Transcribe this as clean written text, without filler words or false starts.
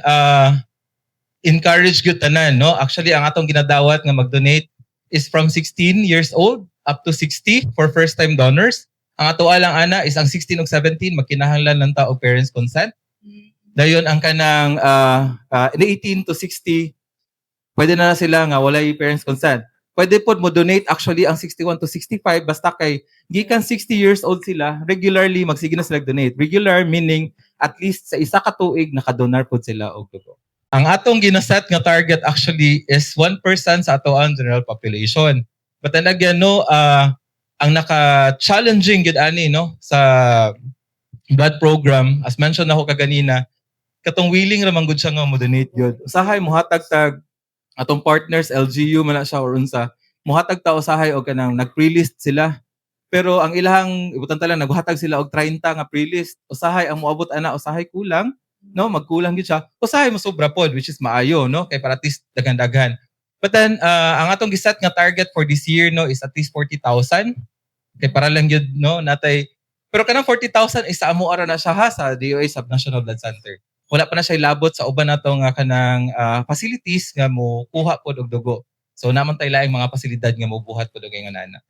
tanan encourage gyud tanan, no? Actually ang atong ginadawat nga mag-donate is from 16 years old up to 60 for first time donors. Ang ato lang ana is ang 16 ug 17 magkinahanglan lang ta og parents consent. Dayon ang kanang 18 to 60 pwede na sila nga walay parents consent. Pwede pod mo donate actually ang 61 to 65 basta kay gikan 60 years old sila, regularly magsige na sila donate. Regular meaning at least sa isa ka tuig nakadonar pod sila og dugo. Ang atong ginaset nga target actually is 1% sa atoang general population. But then again, no, ang naka-challenging gid ani no sa blood program, as mentioned ako kaganina, katong willing ra man gud siya nga mo donate gyud. Usahay mohatag tag atong partners LGU man na siya or unsa, mohatag ta usahay og kanang nag-pre-list sila. Pero ang ilahang ibutan tala naghatag sila og 30 nga pre-list. Usahay ang moabot ana, usahay kulang, no? Magkulang gid siya. Usahay mo sobra pod which is maayo, no? Kay para at least daghan-daghan. But then ang atong giset nga target for this year no is at least 40,000. Kay para lang gyud no natay pero kanang 40,000 is sa amo ara na siya ha sa DOH Subnational Blood Center. Wala pa na siya ilabot sa uban nato nga kanang facilities nga mo kuha pod og dugo. So naman tay laing mga pasilidad nga mo buhat pod og nga nana.